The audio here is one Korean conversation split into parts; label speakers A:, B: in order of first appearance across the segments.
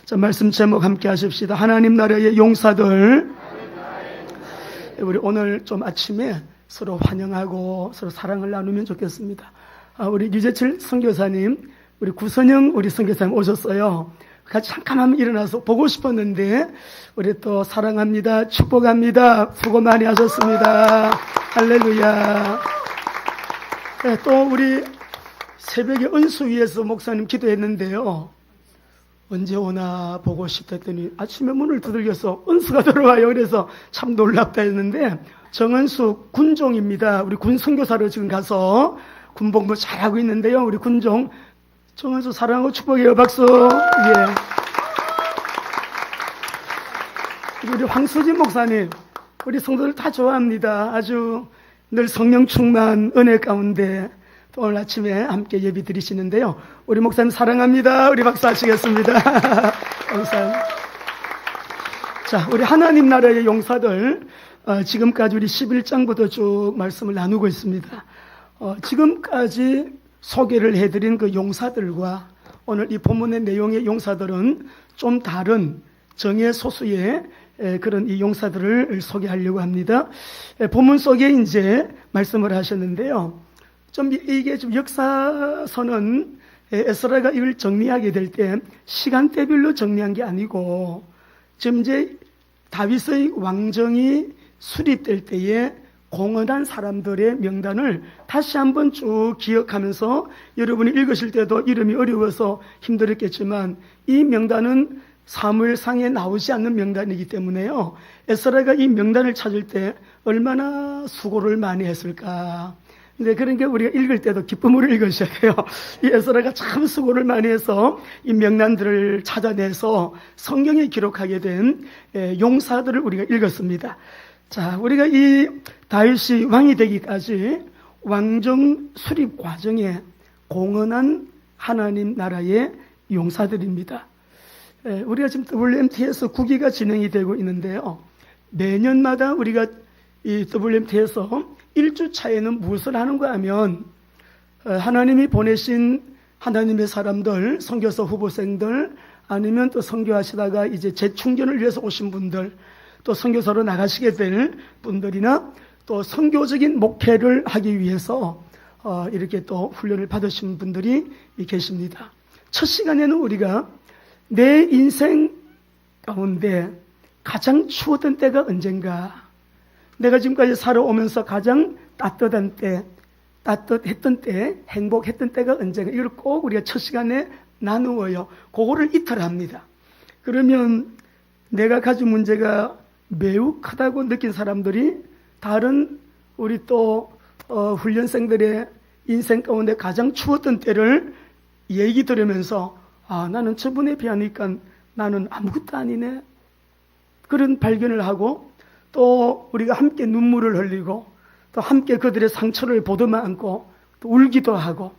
A: 자, 말씀 제목 함께 하십시다. 하나님 나라의 용사들. 우리 오늘 좀 아침에 서로 환영하고 서로 사랑을 나누면 좋겠습니다. 우리 유재철 선교사님, 우리 구선영 우리 선교사님 오셨어요. 같이 잠깐 한번 일어나서 보고 싶었는데 우리 또 사랑합니다, 축복합니다, 수고 많이 하셨습니다. 할렐루야. 네, 또 우리 새벽에 은수 위에서 목사님 기도했는데요, 언제 오나 보고 싶다 했더니 아침에 문을 두들겨서 은수가 들어와요. 그래서 참 놀랍다 했는데, 정은수 군종입니다. 우리 군 선교사로 지금 가서 군복무 잘하고 있는데요, 우리 군종 정은수 사랑하고 축복해요. 박수. 예. 우리 황수진 목사님, 우리 성도들 다 좋아합니다. 아주 늘 성령 충만 은혜 가운데 또 오늘 아침에 함께 예비 드리시는데요, 우리 목사님 사랑합니다. 우리 박수 하시겠습니다. 감사합니다. 자, 우리 하나님 나라의 용사들, 지금까지 우리 11장부터 쭉 말씀을 나누고 있습니다. 지금까지 소개를 해드린 그 용사들과 오늘 이 본문의 내용의 용사들은 좀 다른 정예 소수의 그런 이 용사들을 소개하려고 합니다. 본문 속에 이제 말씀을 하셨는데요, 이게 좀 역사서는 에스라가 이걸 정리하게 될 때 시간대별로 정리한 게 아니고, 지금 이제 다윗의 왕정이 수립될 때에 공헌한 사람들의 명단을 다시 한번 쭉 기억하면서, 여러분이 읽으실 때도 이름이 어려워서 힘들었겠지만 이 명단은 사무엘상에 나오지 않는 명단이기 때문에요, 에스라가 이 명단을 찾을 때 얼마나 수고를 많이 했을까. 근데 그러니까 우리가 읽을 때도 기쁨으로 읽으셔야 돼요. 이 에스라가 참 수고를 많이 해서 이 명단들을 찾아내서 성경에 기록하게 된 용사들을 우리가 읽었습니다. 자, 우리가 이 다윗이 왕이 되기까지 왕정 수립 과정에 공헌한 하나님 나라의 용사들입니다. 우리가 지금 WMT에서 국기가 진행이 되고 있는데요, 매년마다 우리가 이 WMT에서 1주차에는 무엇을 하는가 하면, 하나님이 보내신 하나님의 사람들, 선교사 후보생들, 아니면 또 선교하시다가 이제 재충전을 위해서 오신 분들, 또 선교사로 나가시게 될 분들이나 또 선교적인 목회를 하기 위해서 이렇게 또 훈련을 받으신 분들이 계십니다. 첫 시간에는 우리가 내 인생 가운데 가장 추웠던 때가 언젠가, 내가 지금까지 살아오면서 가장 따뜻한 때, 따뜻했던 때, 행복했던 때가 언젠가, 이걸 꼭 우리가 첫 시간에 나누어요. 그거를 이틀 합니다. 그러면 내가 가진 문제가 매우 크다고 느낀 사람들이 다른 우리 또 훈련생들의 인생 가운데 가장 추웠던 때를 얘기 들으면서, 나는 저분에 비하니까 나는 아무것도 아니네, 그런 발견을 하고, 또 우리가 함께 눈물을 흘리고 또 함께 그들의 상처를 보듬어 안고 또 울기도 하고,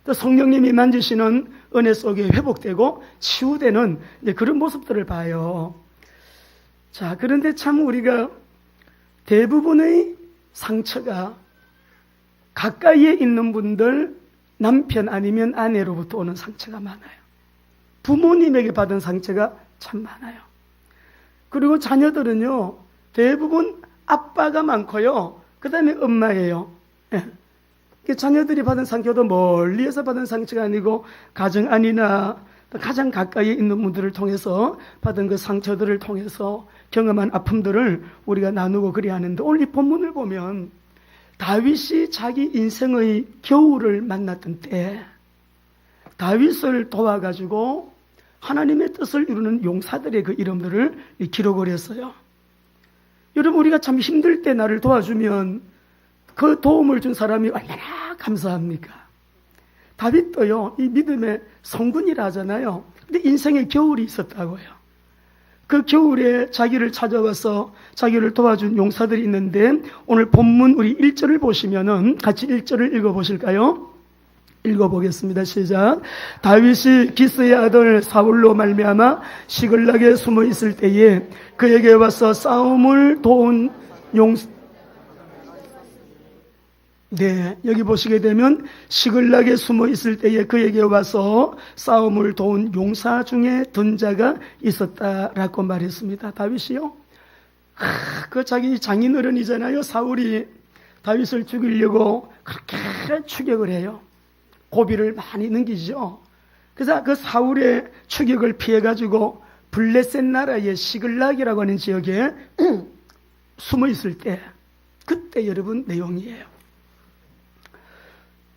A: 또 성령님이 만지시는 은혜 속에 회복되고 치유되는 그런 모습들을 봐요. 자, 그런데 참 우리가 대부분의 상처가 가까이에 있는 분들, 남편 아니면 아내로부터 오는 상처가 많아요. 부모님에게 받은 상처가 참 많아요. 그리고 자녀들은요, 대부분 아빠가 많고요, 그 다음에 엄마예요. 자녀들이 받은 상처도 멀리에서 받은 상처가 아니고 가정 안이나 가장 가까이에 있는 분들을 통해서 받은 그 상처들을 통해서 경험한 아픔들을 우리가 나누고 그래야 하는데, 오늘 이 본문을 보면 다윗이 자기 인생의 겨울을 만났던 때 다윗을 도와가지고 하나님의 뜻을 이루는 용사들의 그 이름들을 기록을 했어요. 여러분, 우리가 참 힘들 때 나를 도와주면 그 도움을 준 사람이 얼마나 감사합니까? 다윗도요, 이 믿음의 성군이라 하잖아요. 근데 인생에 겨울이 있었다고요. 그 겨울에 자기를 찾아와서 자기를 도와준 용사들이 있는데, 오늘 본문 우리 1절을 보시면은 같이 1절을 읽어보실까요? 읽어보겠습니다. 시작. 다윗이 기스의 아들 사울로 말미암아 시글락에 숨어 있을 때에 그에게 와서 싸움을 도운 용사, 네, 여기 보시게 되면 시글락에 숨어 있을 때에 그에게 와서 싸움을 도운 용사 중에 든 자가 있었다라고 말했습니다. 다윗이요? 그 자기 장인어른이잖아요. 사울이 다윗을 죽이려고 그렇게 추격을 해요. 고비를 많이 넘기죠. 그래서 그 사울의 추격을 피해가지고 블레셋 나라의 시글락이라고 하는 지역에 숨어 있을 때, 그때 여러분 내용이에요.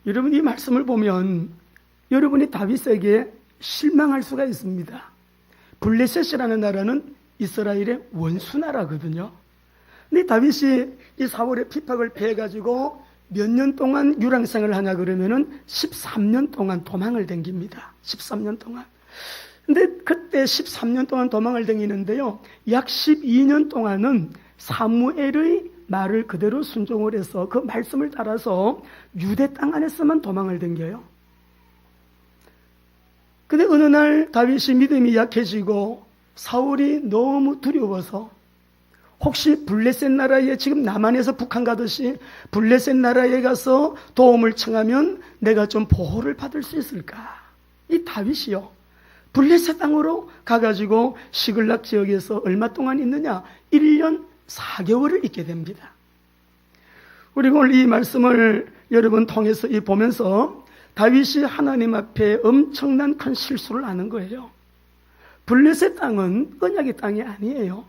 A: 여러분 이 말씀을 보면 여러분이 다윗에게 실망할 수가 있습니다. 블레셋이라는 나라는 이스라엘의 원수 나라거든요. 근데 다윗이 이 사울의 핍박을 피해가지고 몇 년 동안 유랑생을 하냐 그러면은 13년 동안 도망을 댕깁니다. 13년 동안. 근데 그때 13년 동안 도망을 댕기는데요. 약 12년 동안은 사무엘의 말을 그대로 순종을 해서 그 말씀을 따라서 유대 땅 안에서만 도망을 댕겨요. 근데 어느 날 다윗이 믿음이 약해지고 사울이 너무 두려워서 혹시 블레셋 나라에 지금 남한에서 북한 가듯이 블레셋 나라에 가서 도움을 청하면 내가 좀 보호를 받을 수 있을까? 이 다윗이요. 블레셋 땅으로 가가지고 시글락 지역에서 얼마 동안 있느냐? 1년 4개월을 있게 됩니다. 우리가 오늘 이 말씀을 여러분 통해서 보면서 다윗이 하나님 앞에 엄청난 큰 실수를 하는 거예요. 블레셋 땅은 언약의 땅이 아니에요.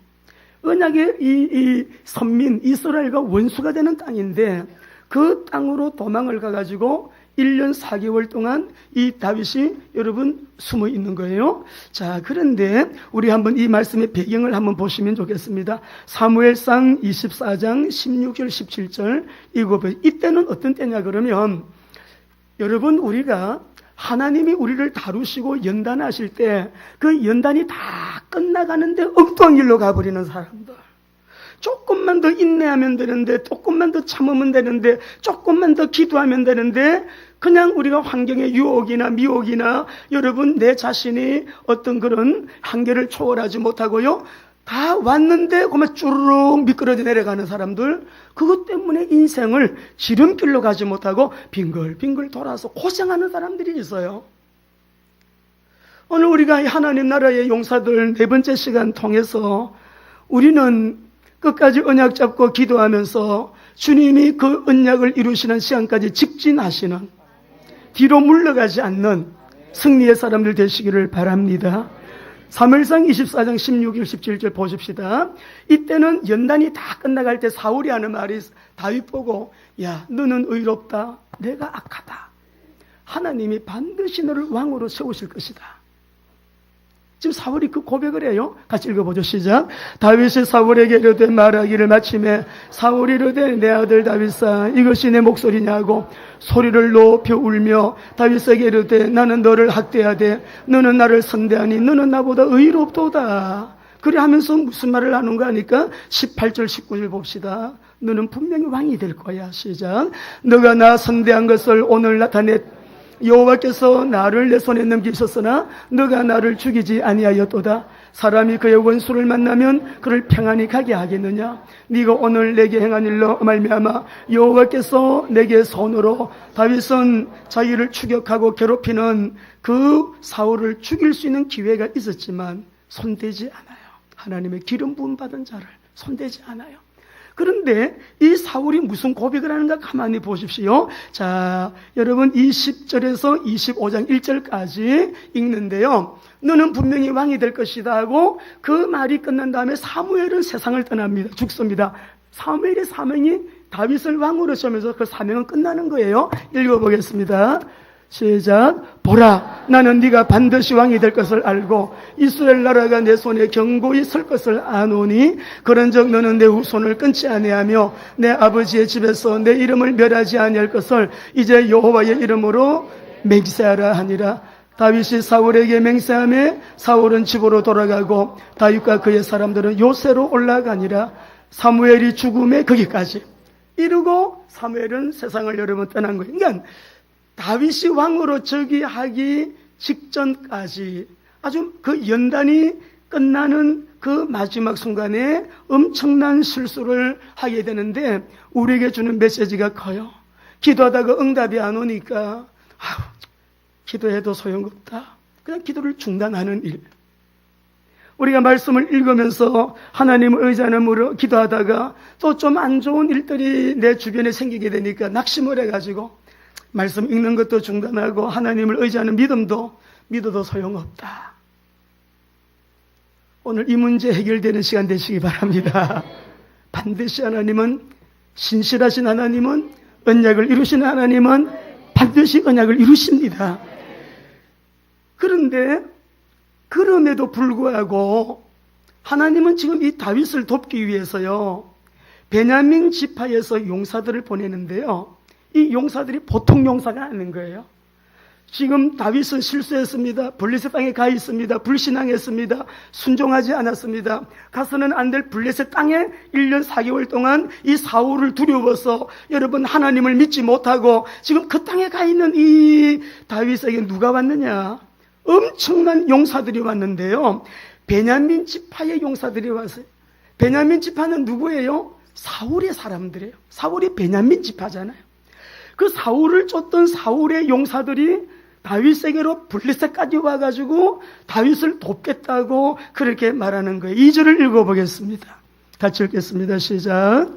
A: 언약의 이 선민 이스라엘과 원수가 되는 땅인데 그 땅으로 도망을 가가지고 1년 4개월 동안 이 다윗이 여러분 숨어 있는 거예요. 자, 그런데 우리 한번 이 말씀의 배경을 한번 보시면 좋겠습니다. 사무엘상 24장 16절 17절 이거 보세요. 이때는 어떤 때냐 그러면 여러분 우리가 하나님이 우리를 다루시고 연단하실 때 그 연단이 다 끝나가는데 엉뚱한 길로 가버리는 사람들. 조금만 더 인내하면 되는데, 조금만 더 참으면 되는데, 조금만 더 기도하면 되는데, 그냥 우리가 환경의 유혹이나 미혹이나 여러분 내 자신이 어떤 그런 한계를 초월하지 못하고요. 다 왔는데 그만 쭈르륵 미끄러져 내려가는 사람들, 그것 때문에 인생을 지름길로 가지 못하고 빙글빙글 돌아서 고생하는 사람들이 있어요. 오늘 우리가 하나님 나라의 용사들 네 번째 시간 통해서 우리는 끝까지 언약 잡고 기도하면서 주님이 그 언약을 이루시는 시간까지 직진하시는, 뒤로 물러가지 않는 승리의 사람들 되시기를 바랍니다. 사무엘상 24장 16절 17절 보십시다. 이때는 연단이 다 끝나갈 때 사울이 하는 말이 다윗 보고, 야 너는 의롭다, 내가 악하다. 하나님이 반드시 너를 왕으로 세우실 것이다. 지금 사울이 그 고백을 해요. 같이 읽어보죠. 시작. 다윗이 사울에게 이르되 말하기를 마침에 사울이 이르되 내 아들 다윗아 이것이 내 목소리냐고 소리를 높여 울며 다윗에게 이르되 나는 너를 학대하되 너는 나를 선대하니 너는 나보다 의롭도다. 그래 하면서 무슨 말을 하는가 하니까 18절 19절 봅시다. 너는 분명히 왕이 될 거야. 시작. 너가 나 선대한 것을 오늘 나타냈 여호와께서 나를 내 손에 넘기셨으나 너가 나를 죽이지 아니하였도다. 사람이 그의 원수를 만나면 그를 평안히 가게 하겠느냐? 네가 오늘 내게 행한 일로 말미암아 여호와께서 내게 손으로 다윗은 자기를 추격하고 괴롭히는 그 사울을 죽일 수 있는 기회가 있었지만 손대지 않아요. 하나님의 기름 부음 받은 자를 손대지 않아요. 그런데 이 사울이 무슨 고백을 하는가 가만히 보십시오. 자, 여러분 20절에서 25장 1절까지 읽는데요. 너는 분명히 왕이 될 것이다 하고 그 말이 끝난 다음에 사무엘은 세상을 떠납니다. 죽습니다. 사무엘의 사명이 다윗을 왕으로 세우면서 그 사명은 끝나는 거예요. 읽어보겠습니다. 시작. 보라, 나는 네가 반드시 왕이 될 것을 알고 이스라엘 나라가 내 손에 견고히 설 것을 아노니 그런즉 너는 내 후손을 끊지 아니하며 내 아버지의 집에서 내 이름을 멸하지 아니할 것을 이제 여호와의 이름으로 맹세하라 하니라. 다윗이 사울에게 맹세하며 사울은 집으로 돌아가고 다윗과 그의 사람들은 요새로 올라가니라. 사무엘이 죽음에 거기까지 이르고 사무엘은 세상을 여러분 떠난 거예요. 그러니까 다윗이 왕으로 즉위하기 직전까지 아주 그 연단이 끝나는 그 마지막 순간에 엄청난 실수를 하게 되는데 우리에게 주는 메시지가 커요. 기도하다가 응답이 안 오니까 기도해도 소용없다. 그냥 기도를 중단하는 일. 우리가 말씀을 읽으면서 하나님을 의지하는 기도하다가 또 좀 안 좋은 일들이 내 주변에 생기게 되니까 낙심을 해가지고 말씀 읽는 것도 중단하고 하나님을 의지하는 믿어도 소용없다. 오늘 이 문제 해결되는 시간 되시기 바랍니다. 반드시 하나님은, 신실하신 하나님은, 언약을 이루시는 하나님은 반드시 언약을 이루십니다. 그런데 그럼에도 불구하고 하나님은 지금 이 다윗을 돕기 위해서요, 베냐민 지파에서 용사들을 보내는데요, 이 용사들이 보통 용사가 아닌 거예요. 지금 다윗은 실수했습니다. 블레셋 땅에 가 있습니다. 불신앙했습니다. 순종하지 않았습니다. 가서는 안 될 블레셋 땅에 1년 4개월 동안 이 사울을 두려워서 여러분 하나님을 믿지 못하고 지금 그 땅에 가 있는 이 다윗에게 누가 왔느냐? 엄청난 용사들이 왔는데요, 베냐민 지파의 용사들이 왔어요. 베냐민 지파는 누구예요? 사울의 사람들이에요. 사울이 베냐민 지파잖아요. 그 사울을 쫓던 사울의 용사들이 다윗에게로 블레셋까지 와가지고 다윗을 돕겠다고 그렇게 말하는 거예요. 2절을 읽어보겠습니다. 같이 읽겠습니다. 시작.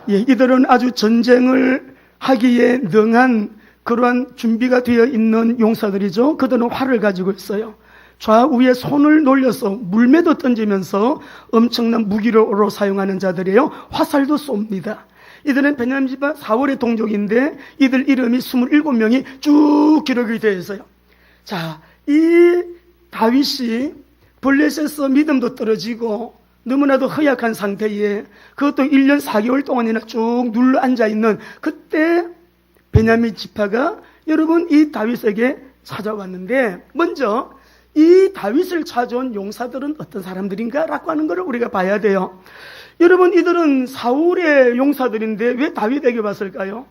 A: 이들은 아주 전쟁을 하기에 능한 그러한 준비가 되어 있는 용사들이죠. 그들은 활을 가지고 있어요. 좌우에 손을 놀려서 물매도 던지면서 엄청난 무기로 사용하는 자들이에요. 화살도 쏩니다. 이들은 베냐민 지파 사울의 동족인데 이들 이름이 27명이 쭉 기록이 되어 있어요. 자, 이 다윗이 블레셋에서 믿음도 떨어지고 너무나도 허약한 상태에 그것도 1년 4개월 동안이나 쭉 눌러 앉아있는 그때 베냐민 지파가 여러분 이 다윗에게 찾아왔는데, 먼저 이 다윗을 찾아온 용사들은 어떤 사람들인가 라고 하는 것을 우리가 봐야 돼요. 여러분, 이들은 사울의 용사들인데 왜 다윗에게 왔을까요?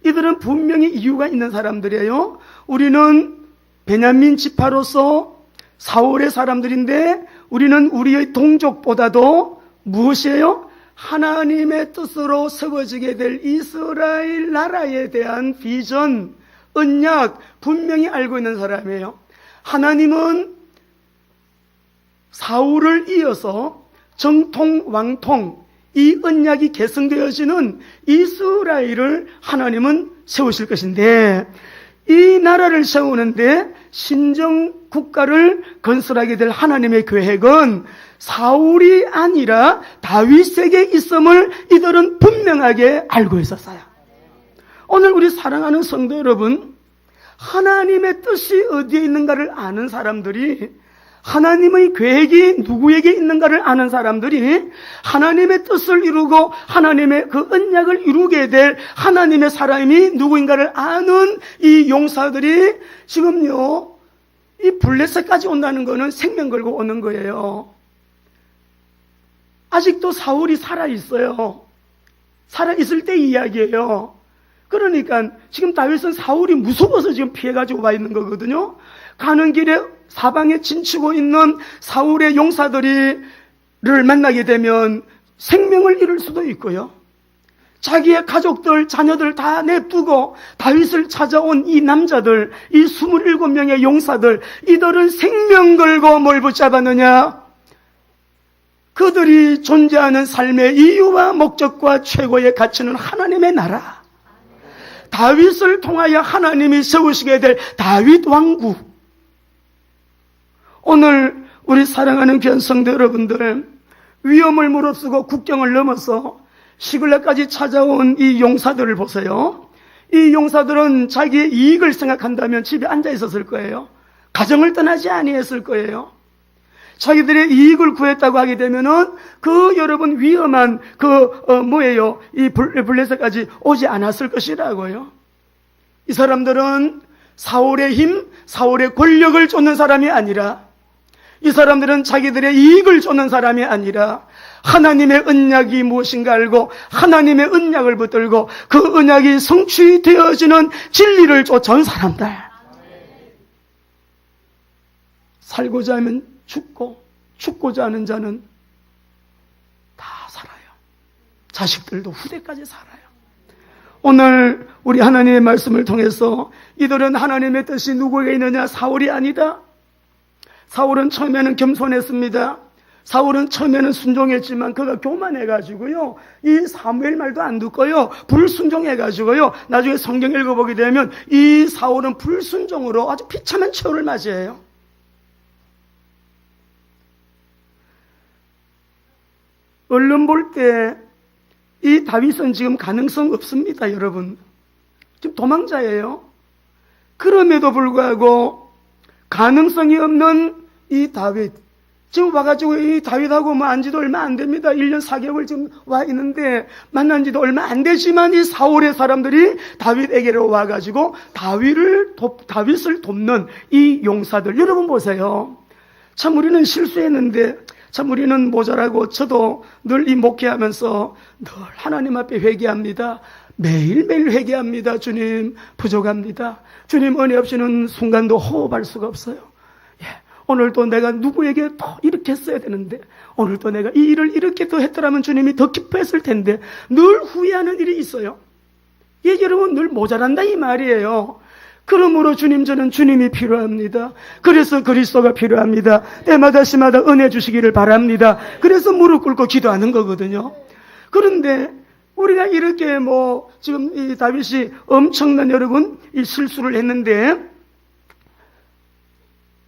A: 이들은 분명히 이유가 있는 사람들이에요. 우리는 베냐민 지파로서 사울의 사람들인데 우리는 우리의 동족보다도 무엇이에요? 하나님의 뜻으로 세워지게 될 이스라엘 나라에 대한 비전, 언약 분명히 알고 있는 사람이에요. 하나님은 사울을 이어서 정통, 왕통, 이 언약이 계승되어지는 이스라엘을 하나님은 세우실 것인데, 이 나라를 세우는데 신정 국가를 건설하게 될 하나님의 계획은 사울이 아니라 다윗에게 있음을 이들은 분명하게 알고 있었어요. 오늘 우리 사랑하는 성도 여러분, 하나님의 뜻이 어디에 있는가를 아는 사람들이, 하나님의 계획이 누구에게 있는가를 아는 사람들이 하나님의 뜻을 이루고 하나님의 그 언약을 이루게 될 하나님의 사람이 누구인가를 아는 이 용사들이 지금요, 이 블레셋까지 온다는 거는 생명 걸고 오는 거예요. 아직도 사울이 살아있어요. 살아있을 때 이야기예요. 그러니까 지금 다윗은 사울이 무서워서 지금 피해가지고 와 있는 거거든요. 가는 길에 사방에 진치고 있는 사울의 용사들을 만나게 되면 생명을 잃을 수도 있고요. 자기의 가족들, 자녀들 다 내두고 다윗을 찾아온 이 남자들, 이 27명의 용사들, 이들은 생명 걸고 뭘 붙잡았느냐? 그들이 존재하는 삶의 이유와 목적과 최고의 가치는 하나님의 나라, 다윗을 통하여 하나님이 세우시게 될 다윗 왕국. 오늘 우리 사랑하는 귀한 성도 여러분들, 위험을 무릅쓰고 국경을 넘어서 시글락까지 찾아온 이 용사들을 보세요. 이 용사들은 자기의 이익을 생각한다면 집에 앉아 있었을 거예요. 가정을 떠나지 아니했을 거예요. 자기들의 이익을 구했다고 하게 되면은 그 여러분 위험한 이 블레셋까지 오지 않았을 것이라고요. 이 사람들은 사울의 힘, 사울의 권력을 쫓는 사람이 아니라, 이 사람들은 자기들의 이익을 쫓는 사람이 아니라 하나님의 언약이 무엇인가 알고 하나님의 언약을 붙들고 그 언약이 성취되어지는 진리를 쫓아온 사람들. 살고자 하면 죽고 죽고자 하는 자는 다 살아요. 자식들도 후대까지 살아요. 오늘 우리 하나님의 말씀을 통해서 이들은 하나님의 뜻이 누구에게 있느냐? 사울이 아니다. 사울은 처음에는 겸손했습니다. 사울은 처음에는 순종했지만 그가 교만해가지고요, 이 사무엘 말도 안 듣고요, 불순종해가지고요, 나중에 성경 읽어보게 되면 이 사울은 불순종으로 아주 비참한 최후를 맞이해요. 언론 볼 때 이 다윗은 지금 가능성 없습니다, 여러분. 지금 도망자예요. 그럼에도 불구하고 가능성이 없는 이 다윗, 지금 와가지고 이 다윗하고 뭐 안지도 얼마 안 됩니다. 1년 4개월 지금 와 있는데 만난 지도 얼마 안 되지만 이 사울의 사람들이 다윗에게로 와가지고 다윗을 돕는 이 용사들, 여러분 보세요. 참 우리는 실수했는데, 참 우리는 모자라고, 저도 늘 이 목회하면서 늘 하나님 앞에 회개합니다. 매일매일 회개합니다. 주님, 부족합니다. 주님 은혜 없이는 순간도 호흡할 수가 없어요. 오늘도 내가 누구에게 더 이렇게 했어야 되는데, 오늘도 내가 이 일을 이렇게 더 했더라면 주님이 더 기뻐했을 텐데, 늘 후회하는 일이 있어요. 여러분, 늘 모자란다 이 말이에요. 그러므로 주님, 저는 주님이 필요합니다. 그래서 그리스도가 필요합니다. 때마다 시마다 은혜 주시기를 바랍니다. 그래서 무릎 꿇고 기도하는 거거든요. 그런데 우리가 이렇게 지금 이 다윗이 엄청난 여러분 이 실수를 했는데,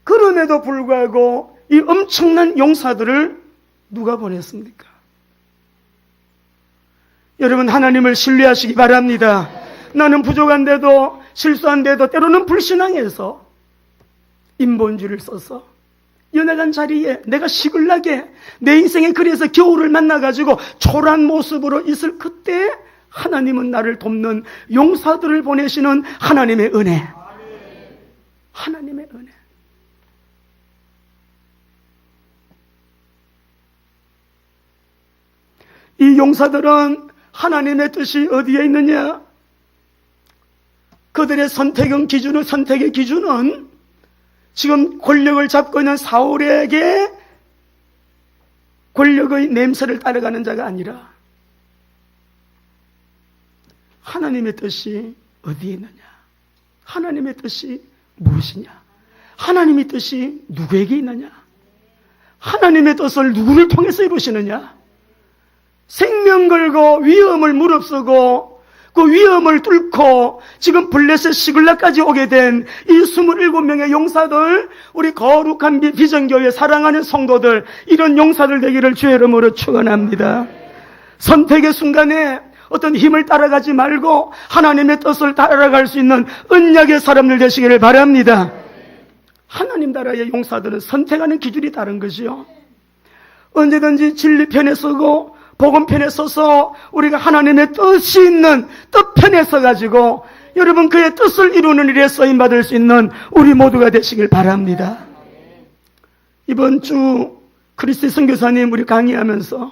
A: 그럼에도 불구하고 이 엄청난 용사들을 누가 보냈습니까? 여러분, 하나님을 신뢰하시기 바랍니다. 나는 부족한데도, 실수한데도, 때로는 불신앙해서 인본주의를 써서 연약한 자리에 내가 시글나게 내 인생에 그래서 겨울을 만나가지고 초라한 모습으로 있을 그때 하나님은 나를 돕는 용사들을 보내시는 하나님의 은혜. 하나님의 은혜. 이 용사들은 하나님의 뜻이 어디에 있느냐? 그들의 선택의 기준은 지금 권력을 잡고 있는 사울에게 권력의 냄새를 따라가는 자가 아니라 하나님의 뜻이 어디에 있느냐? 하나님의 뜻이 무엇이냐? 하나님의 뜻이 누구에게 있느냐? 하나님의 뜻을 누구를 통해서 이루시느냐? 생명 걸고 위험을 무릅쓰고 그 위험을 뚫고 지금 블레셋 시글락까지 오게 된 이 27명의 용사들, 우리 거룩한 비전교회 사랑하는 성도들, 이런 용사들 되기를 주의 이름으로 축원합니다. 선택의 순간에 어떤 힘을 따라가지 말고 하나님의 뜻을 따라갈 수 있는 언약의 사람들 되시기를 바랍니다. 하나님 나라의 용사들은 선택하는 기준이 다른 것이요, 언제든지 진리 편에 서고 복음 편에 서서 우리가 하나님의 뜻이 있는 뜻 편에 서가지고 여러분 그의 뜻을 이루는 일에 쓰임받을 수 있는 우리 모두가 되시길 바랍니다. 이번 주 크리스티 선교사님 우리 강의하면서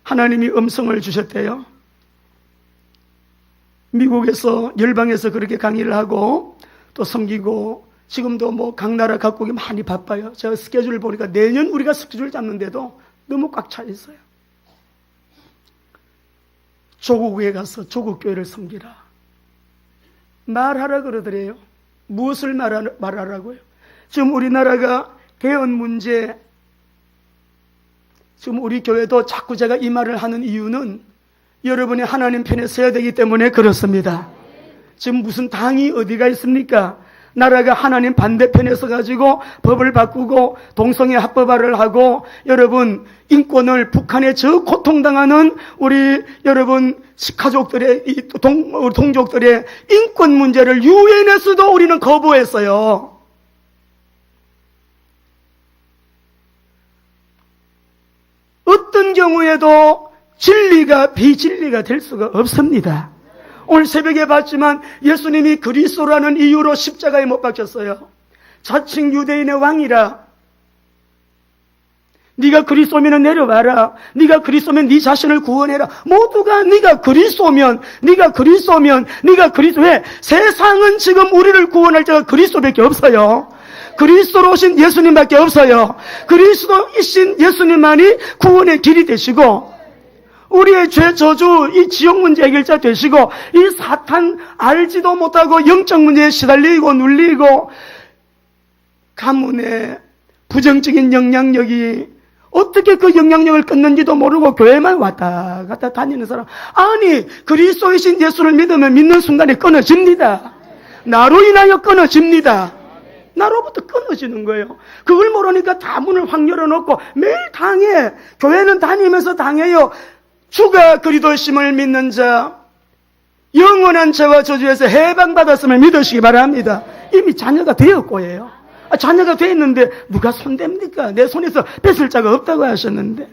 A: 하나님이 음성을 주셨대요. 미국에서 열방에서 그렇게 강의를 하고 또 섬기고 지금도 각 나라 각국이 많이 바빠요. 제가 스케줄을 보니까 내년 우리가 스케줄 잡는데도 너무 꽉 차 있어요. 조국에 가서 조국 교회를 섬기라. 말하라 그러더래요. 무엇을 말하라고요? 지금 우리나라가 개헌 문제, 지금 우리 교회도 자꾸 제가 이 말을 하는 이유는 여러분이 하나님 편에 서야 되기 때문에 그렇습니다. 지금 무슨 당이 어디가 있습니까? 나라가 하나님 반대편에 서가지고 법을 바꾸고 동성애 합법화를 하고 여러분 인권을 북한에 저 고통당하는 우리 여러분 가족들의 동족들의 인권 문제를 유엔에서도 우리는 거부했어요. 어떤 경우에도 진리가 비진리가 될 수가 없습니다. 오늘 새벽에 봤지만 예수님이 그리스도라는 이유로 십자가에 못 박혔어요. 자칭 유대인의 왕이라. 네가 그리스도면 내려와라. 네가 그리스도면 네 자신을 구원해라. 모두가 네가 그리스도면 왜? 세상은 지금 우리를 구원할 자가 그리스도밖에 없어요. 그리스도로 오신 예수님밖에 없어요. 그리스도이신 예수님만이 구원의 길이 되시고 우리의 죄 저주 이 지옥 문제 해결자 되시고 이 사탄 알지도 못하고 영적 문제에 시달리고 눌리고 가문의 부정적인 영향력이 어떻게 그 영향력을 끊는지도 모르고 교회만 왔다 갔다 다니는 사람, 아니 그리스도이신 예수를 믿으면 믿는 순간에 끊어집니다. 나로 인하여 끊어집니다. 나로부터 끊어지는 거예요. 그걸 모르니까 다 문을 확 열어놓고 매일 당해. 교회는 다니면서 당해요. 주가 그리스도심을 믿는 자, 영원한 죄와 저주에서 해방받았음을 믿으시기 바랍니다. 이미 자녀가 되었고예요. 자녀가 되었는데 누가 손댑니까? 내 손에서 뺏을 자가 없다고 하셨는데.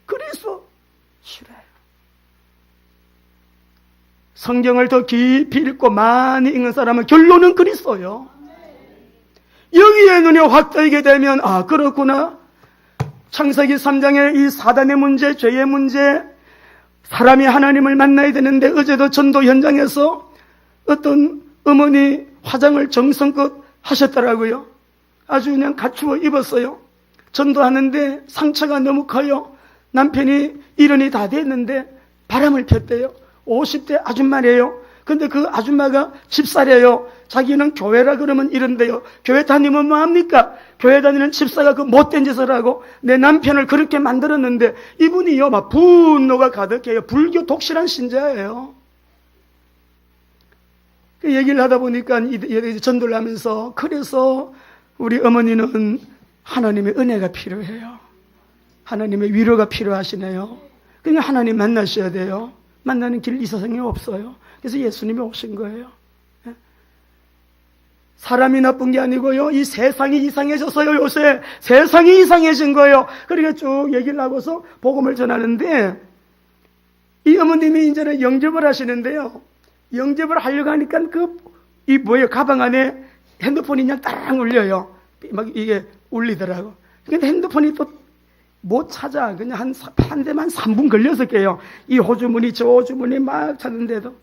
A: 그래서 싫어요. 성경을 더 깊이 읽고 많이 읽는 사람은 결론은 그리스도요. 여기에 눈이 확 뜨이게 되면 아 그렇구나. 창세기 3장의 이 사단의 문제, 죄의 문제, 사람이 하나님을 만나야 되는데 어제도 전도 현장에서 어떤 어머니 화장을 정성껏 하셨더라고요. 아주 그냥 갖추어 입었어요. 전도하는데 상처가 너무 커요. 남편이 일흔이 다 됐는데 바람을 폈대요. 50대 아줌마래요. 근데 그 아줌마가 집사래요. 자기는 교회라 그러면 이런데요. 교회 다니면 뭐합니까? 교회 다니는 집사가 그 못된 짓을 하고 내 남편을 그렇게 만들었는데 이분이요 막 분노가 가득해요. 불교 독실한 신자예요. 그 얘기를 하다 보니까 전도를 하면서 그래서 우리 어머니는 하나님의 은혜가 필요해요. 하나님의 위로가 필요하시네요. 그러니까 하나님 만나셔야 돼요. 만나는 길 이 세상에 없어요. 그래서 예수님이 오신 거예요. 사람이 나쁜 게 아니고요. 이 세상이 이상해졌어요. 요새 세상이 이상해진 거예요. 그러니까 쭉 얘기를 하고서 복음을 전하는데 이 어머님이 이제는 영접을 하시는데요. 영접을 하려고 하니까 가방 안에 핸드폰이 그냥 따랑 울려요. 막 이게 울리더라고. 근데 핸드폰이 또 못 찾아. 그냥 한 대만 3분 걸려서 깨요. 이 호주머니 저 호주머니 막 찾는데도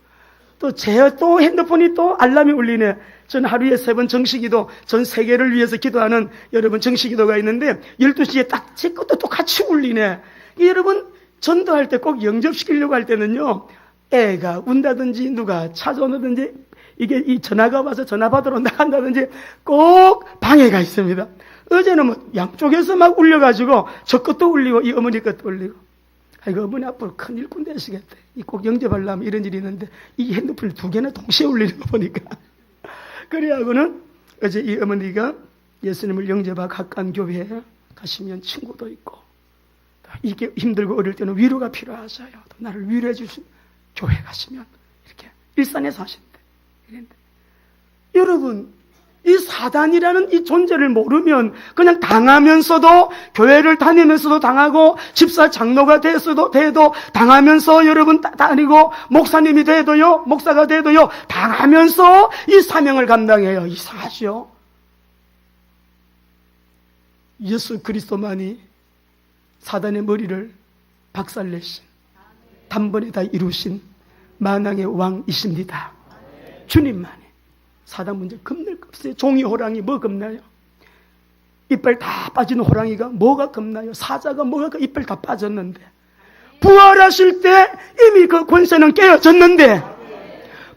A: 또 핸드폰이 또 알람이 울리네. 전 하루에 3번 정식기도, 전 세계를 위해서 기도하는 여러분 정식기도가 있는데 12시에 딱 제 것도 똑같이 울리네. 여러분 전도할 때 꼭 영접시키려고 할 때는요. 애가 운다든지 누가 찾아오든지 이게 이 전화가 와서 전화 받으러 나간다든지 꼭 방해가 있습니다. 어제는 뭐 양쪽에서 막 울려가지고 저 것도 울리고 이 어머니 것도 울리고. 아이고 어머니 앞으로 큰 일꾼 되시겠대. 꼭 영접하려면 이런 일이 있는데 이 핸드폰을 2개나 동시에 울리는 거 보니까. 그래하고는 어제 이 어머니가 예수님을 영접하고 가까운 교회에 가시면 친구도 있고 이게 힘들고 어릴 때는 위로가 필요하셔요. 또 나를 위로해 주신 교회 가시면 이렇게 일산에서 하신대. 이랬는데 여러분 이 사단이라는 이 존재를 모르면 그냥 당하면서도 교회를 다니면서도 당하고 집사 장로가 돼도 당하면서 여러분 다니고 목사님이 돼도요 목사가 돼도요 당하면서 이 사명을 감당해요. 이상하죠. 예수 그리스도만이 사단의 머리를 박살내신 단번에 다 이루신 만왕의 왕이십니다. 주님만이. 사단 문제 겁날 거 없어요. 종이 호랑이 뭐 겁나요? 이빨 다 빠진 호랑이가 뭐가 겁나요? 사자가 뭐가 이빨 다 빠졌는데 부활하실 때 이미 그 권세는 깨어졌는데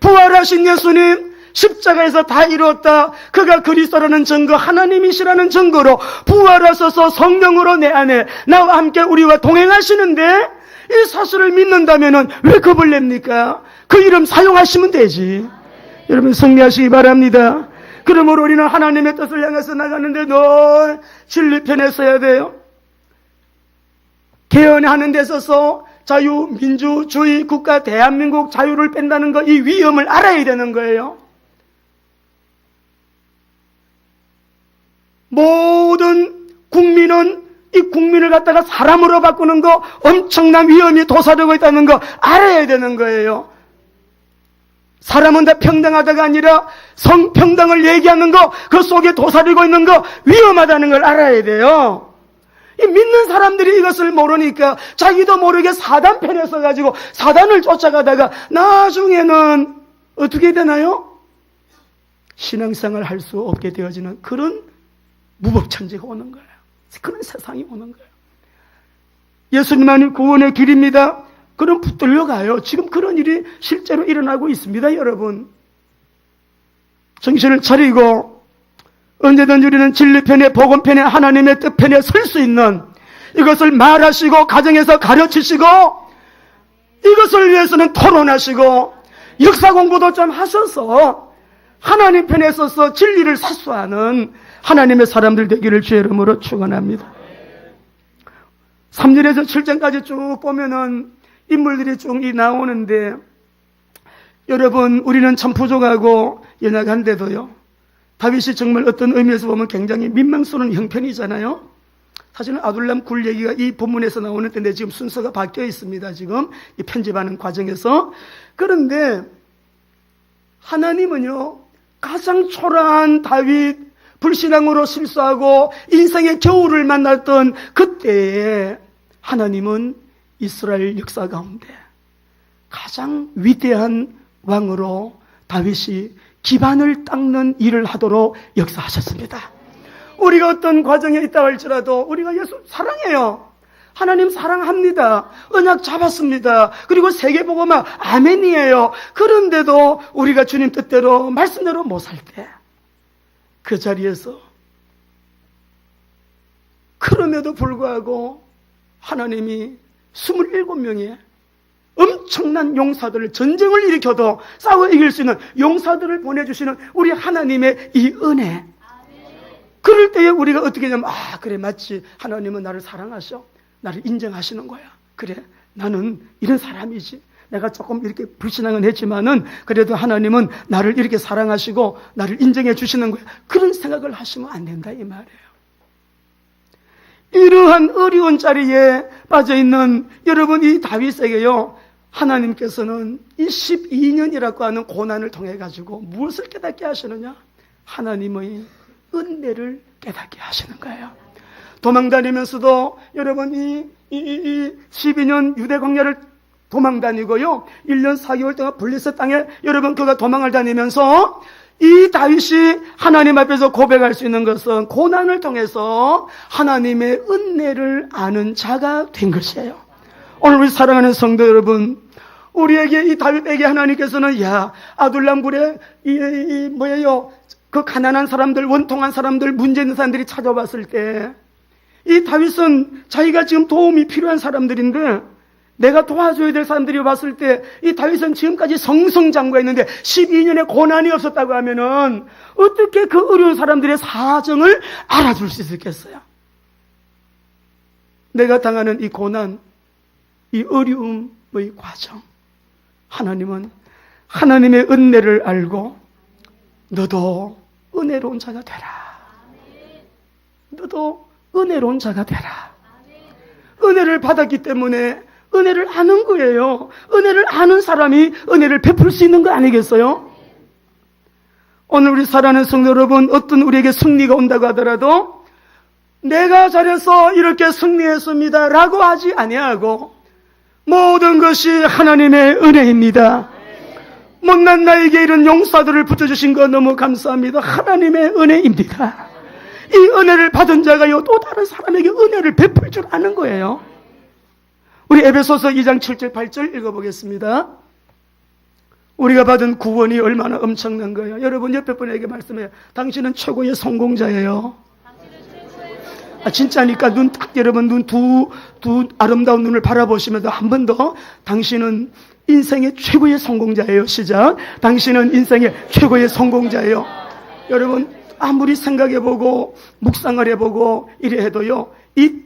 A: 부활하신 예수님 십자가에서 다 이루었다. 그가 그리스도라는 증거 하나님이시라는 증거로 부활하셔서 성령으로 내 안에 나와 함께 우리와 동행하시는데 이 사실을 믿는다면 왜 겁을 냅니까? 그 이름 사용하시면 되지. 여러분 승리하시기 바랍니다. 그러므로 우리는 하나님의 뜻을 향해서 나가는데 늘 진리 편에 서야 돼요. 개헌하는 데 있어서 자유민주주의 국가 대한민국 자유를 뺀다는 거 이 위험을 알아야 되는 거예요. 모든 국민은 이 국민을 갖다가 사람으로 바꾸는 거 엄청난 위험이 도사되고 있다는 거 알아야 되는 거예요. 사람은 다 평등하다가 아니라 성평등을 얘기하는 거, 그 속에 도사리고 있는 거 위험하다는 걸 알아야 돼요. 이 믿는 사람들이 이것을 모르니까 자기도 모르게 사단 편에 서가지고 사단을 쫓아가다가 나중에는 어떻게 되나요? 신앙생활 할 수 없게 되어지는 그런 무법천지가 오는 거예요. 그런 세상이 오는 거예요. 예수님만이 구원의 길입니다. 그럼 붙들려 가요. 지금 그런 일이 실제로 일어나고 있습니다, 여러분. 정신을 차리고 언제든지 우리는 진리편에, 복음편에, 하나님의 뜻편에 설 수 있는, 이것을 말하시고 가정에서 가르치시고 이것을 위해서는 토론하시고 역사 공부도 좀 하셔서 하나님 편에 서서 진리를 사수하는 하나님의 사람들 되기를 주의 이름으로 축원합니다. 3절에서 7절까지 쭉 보면은 인물들이 쭉 나오는데, 여러분, 우리는 참 부족하고 연약한데도요, 다윗이 정말 어떤 의미에서 보면 굉장히 민망스러운 형편이잖아요. 사실은 아둘람 굴 얘기가 이 본문에서 나오는데 지금 순서가 바뀌어 있습니다. 지금 이 편집하는 과정에서. 그런데 하나님은요, 가장 초라한 다윗, 불신앙으로 실수하고 인생의 겨울을 만났던 그때에 하나님은 이스라엘 역사 가운데 가장 위대한 왕으로 다윗이 기반을 닦는 일을 하도록 역사하셨습니다. 우리가 어떤 과정에 있다 할지라도 우리가 예수 사랑해요. 하나님 사랑합니다. 언약 잡았습니다. 그리고 세계복음화 아멘이에요. 그런데도 우리가 주님 뜻대로 말씀대로 못 살 때, 그 자리에서 그럼에도 불구하고 하나님이 27명의 엄청난 용사들을, 전쟁을 일으켜도 싸워 이길 수 있는 용사들을 보내주시는 우리 하나님의 이 은혜. 그럴 때에 우리가 어떻게 하냐면, 그래, 맞지. 하나님은 나를 사랑하셔. 나를 인정하시는 거야. 그래, 나는 이런 사람이지. 내가 조금 이렇게 불신앙은 했지만은 그래도 하나님은 나를 이렇게 사랑하시고 나를 인정해 주시는 거야. 그런 생각을 하시면 안 된다, 이 말이에요. 이러한 어려운 자리에 빠져있는 여러분, 이 다윗에게요, 하나님께서는 이 12년이라고 하는 고난을 통해 가지고 무엇을 깨닫게 하시느냐? 하나님의 은혜를 깨닫게 하시는 거예요. 도망다니면서도 여러분, 이 12년 유대 광야를 도망다니고요, 1년 4개월 동안 블레셋 땅에 여러분 그가 도망을 다니면서 이 다윗이 하나님 앞에서 고백할 수 있는 것은 고난을 통해서 하나님의 은혜를 아는 자가 된 것이에요. 오늘 우리 사랑하는 성도 여러분, 우리에게, 이 다윗에게 하나님께서는, 아둘람굴에 그 가난한 사람들, 원통한 사람들, 문제 있는 사람들이 찾아왔을 때, 이 다윗은 자기가 지금 도움이 필요한 사람들인데, 내가 도와줘야 될 사람들이 왔을 때, 이 다윗은 지금까지 성성장구했는데 12년의 고난이 없었다고 하면은 어떻게 그 어려운 사람들의 사정을 알아줄 수 있었겠어요? 내가 당하는 이 고난, 이 어려움의 과정, 하나님은 하나님의 은혜를 알고 너도 은혜로운 자가 되라. 너도 은혜로운 자가 되라. 은혜를 받았기 때문에 은혜를 아는 거예요. 은혜를 아는 사람이 은혜를 베풀 수 있는 거 아니겠어요? 오늘 우리 사랑하는 성도 여러분, 어떤 우리에게 승리가 온다고 하더라도 내가 잘해서 이렇게 승리했습니다 라고 하지 아니하고, 모든 것이 하나님의 은혜입니다. 못난 나에게 이런 용사들을 붙여주신 거 너무 감사합니다. 하나님의 은혜입니다. 이 은혜를 받은 자가요, 또 다른 사람에게 은혜를 베풀 줄 아는 거예요. 우리 에베소서 2장 7절 8절 읽어보겠습니다. 우리가 받은 구원이 얼마나 엄청난 거예요. 여러분 옆에 분에게 말씀해요. 당신은 최고의 성공자예요. 진짜니까 여러분 눈 두 아름다운 눈을 바라보시면서 한 번 더, 당신은 인생의 최고의 성공자예요. 시작. 당신은 인생의 최고의 성공자예요. 여러분 아무리 생각해보고 묵상을 해보고 이래 해도요,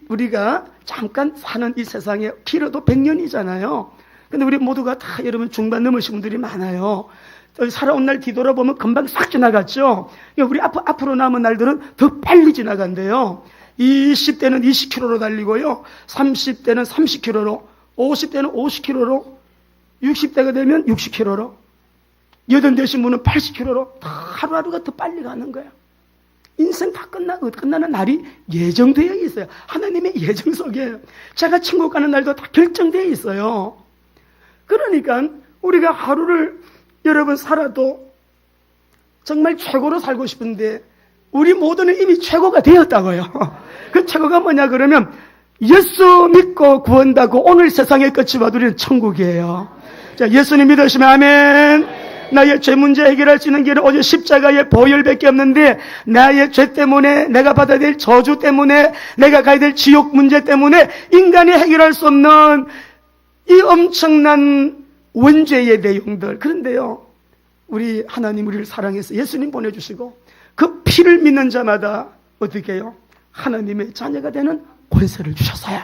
A: 우리가 잠깐 사는 이 세상에 길어도 100년이잖아요. 근데 우리 모두가 다 여러분 중반 넘으신 분들이 많아요. 살아온 날 뒤돌아보면 금방 싹 지나갔죠. 우리 앞으로 남은 날들은 더 빨리 지나간대요. 20대는 20km로 달리고요, 30대는 30km로, 50대는 50km로, 60대가 되면 60km로, 여든 되신 분은 80km로 하루하루가 더 빨리 가는 거예요. 인생 다 끝나는 날이 예정되어 있어요. 하나님의 예정 속에 제가 천국 가는 날도 다 결정되어 있어요. 그러니까 우리가 하루를 여러분 살아도 정말 최고로 살고 싶은데 우리 모두는 이미 최고가 되었다고요. 그 최고가 뭐냐 그러면 예수 믿고 구원받고 오늘 세상의 끝이 와도 우리는 천국이에요. 자, 예수님 믿으시면 아멘. 나의 죄 문제 해결할 수 있는 길은 오직 십자가의 보혈밖에 없는데 나의 죄 때문에 내가 받아야 될 저주 때문에 내가 가야 될 지옥 문제 때문에 인간이 해결할 수 없는 이 엄청난 원죄의 내용들. 그런데요, 우리 하나님 우리를 사랑해서 예수님 보내주시고 그 피를 믿는 자마다 어떻게 해요? 하나님의 자녀가 되는 권세를 주셨어요.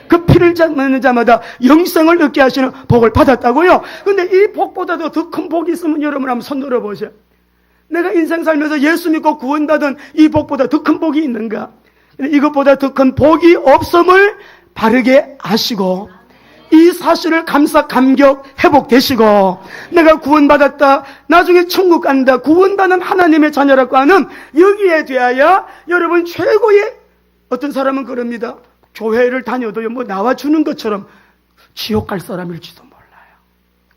A: 그 피를 믿는 자마다 영생을 얻게 하시는 복을 받았다고요. 근데 이 복보다도 더 큰 복이 있으면 여러분 한번 손 들어보세요. 내가 인생 살면서 예수 믿고 구원받은 이 복보다 더 큰 복이 있는가? 이것보다 더 큰 복이 없음을 바르게 아시고 이 사실을 감격 회복되시고 내가 구원받았다, 나중에 천국 간다, 구원받는 하나님의 자녀라고 하는 여기에 대하여 여러분 최고의, 어떤 사람은 그럽니다. 교회를 다녀도요, 뭐 나와주는 것처럼 지옥 갈 사람일지도 몰라요.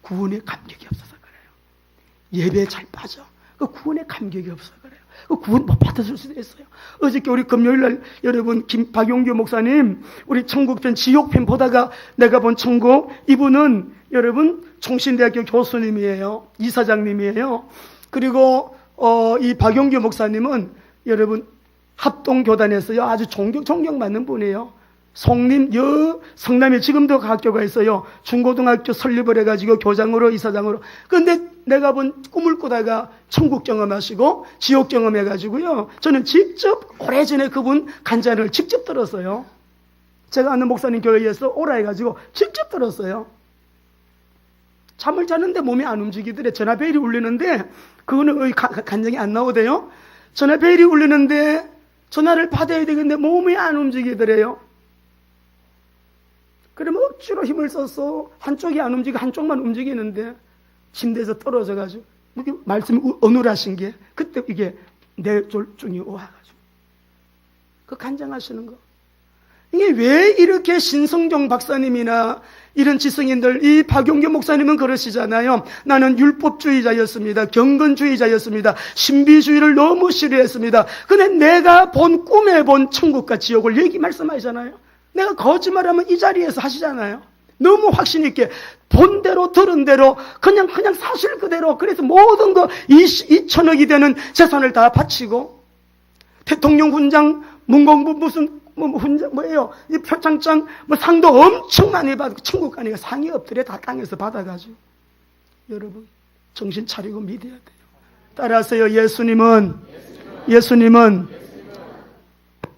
A: 구원에 감격이 없어서 그래요. 예배에 잘 빠져. 그 구원에 감격이 없어서 그래요. 그 구원 못 받았을 수도 있어요. 어저께 우리 금요일날 여러분 박용규 목사님 우리 천국편 지옥편 보다가 내가 본 천국, 이분은 여러분 총신대학교 교수님이에요. 이사장님이에요. 그리고 이 박용규 목사님은 여러분 합동교단에서요 아주 존경받는 분이에요. 성남에 지금도 학교가 있어요. 중고등학교 설립을 해가지고 교장으로 이사장으로. 그런데 내가 본 꿈을 꾸다가 천국 경험하시고 지옥 경험해가지고요, 저는 직접 오래전에 그분 간증을 직접 들었어요. 제가 아는 목사님 교회에서 오라 해가지고 직접 들었어요. 잠을 자는데 몸이 안 움직이더래. 전화벨이 울리는데 그거는 간증이 안 나오대요. 전화벨이 울리는데 전화를 받아야 되겠는데 몸이 안 움직이더래요. 그러면 억지로 힘을 써서 한쪽이 안 움직이고 한쪽만 움직이는데 침대에서 떨어져가지고 말씀이 어눌하신 게 그때 이게 뇌졸중이 와가지고 그 간증하시는 거. 이게 왜 이렇게 신성경 박사님이나 이런 지성인들, 이 박용규 목사님은 그러시잖아요. 나는 율법주의자였습니다. 경건주의자였습니다. 신비주의를 너무 싫어했습니다. 근데 내가 본 꿈에 본 천국과 지옥을 말씀하시잖아요. 내가 거짓말하면 이 자리에서 하시잖아요. 너무 확신 있게 본 대로 들은 대로 그냥 사실 그대로. 그래서 모든 거 2천억이 되는 재산을 다 바치고 대통령 훈장, 문공부 무슨 훈장 뭐예요? 이 표창장 상도 엄청 많이 받고 천국 가니까 상이 없더래. 다 땅에서 받아가지고. 여러분 정신 차리고 믿어야 돼요. 따라하세요. 예수님은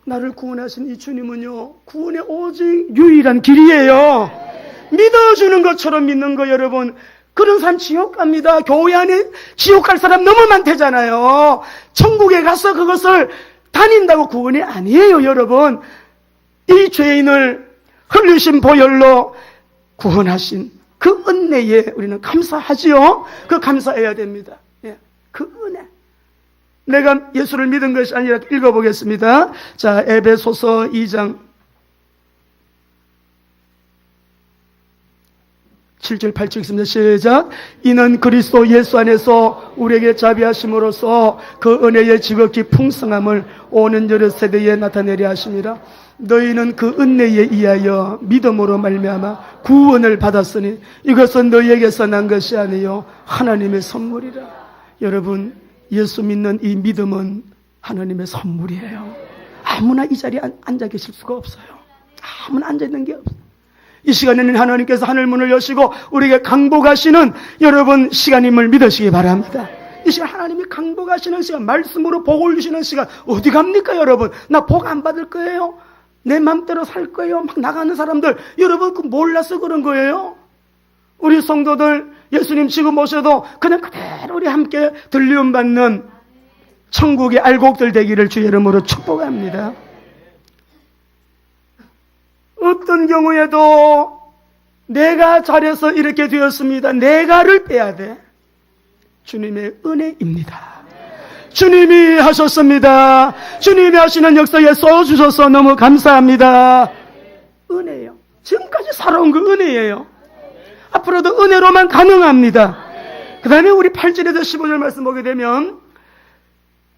A: 나를 구원하신 이 주님은요, 구원의 오직 유일한 길이에요. 믿어주는 것처럼 믿는 거. 여러분 그런 사람 지옥 갑니다. 교회 안에 지옥 갈 사람 너무 많대잖아요. 천국에 가서 그것을 다닌다고 구원이 아니에요. 여러분 이 죄인을 흘리신 보혈로 구원하신 그 은혜에 우리는 감사하지요. 그 감사해야 됩니다. 예, 그 은혜. 내가 예수를 믿은 것이 아니라 읽어보겠습니다. 자, 에베소서 2장 7절 8절 있습니다. 시작. 이는 그리스도 예수 안에서 우리에게 자비하심으로써 그 은혜의 지극히 풍성함을 오는 여러 세대에 나타내려 하심이라. 너희는 그 은혜에 의하여 믿음으로 말미암아 구원을 받았으니 이것은 너희에게서 난 것이 아니요 하나님의 선물이라. 여러분 예수 믿는 이 믿음은 하나님의 선물이에요. 아무나 이 자리에 앉아 계실 수가 없어요. 아무나 앉아 있는 게 없어요. 이 시간에는 하나님께서 하늘 문을 여시고 우리에게 강복하시는 여러분 시간임을 믿으시기 바랍니다. 이 시간 하나님이 강복하시는 시간, 말씀으로 복을 주시는 시간. 어디 갑니까 여러분? 나 복 안 받을 거예요? 내 맘대로 살 거예요? 막 나가는 사람들, 여러분 그 몰라서 그런 거예요. 우리 성도들 예수님 지금 오셔도 그냥 그대로 우리 함께 들리움 받는 천국의 알곡들 되기를 주의 이름으로 축복합니다. 어떤 경우에도 내가 잘해서 이렇게 되었습니다. 내가를 빼야 돼. 주님의 은혜입니다. 주님이 하셨습니다. 주님이 하시는 역사에 써주셔서 너무 감사합니다. 은혜예요. 지금까지 살아온 그 은혜예요. 앞으로도 은혜로만 가능합니다. 그 다음에 우리 8절에서 15절 말씀 보게 되면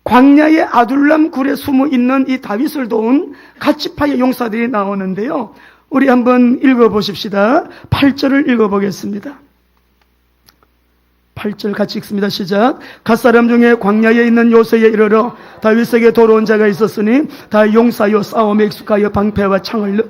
A: 광야의 아둘람 굴에 숨어 있는 이 다윗을 도운 갓지파의 용사들이 나오는데요. 우리 한번 읽어보십시다. 8절을 읽어보겠습니다. 8절 같이 읽습니다. 시작. 갓사람 중에 광야에 있는 요새에 이르러 다윗에게 돌아온 자가 있었으니 다 용사요 싸움에 익숙하여 방패와 창을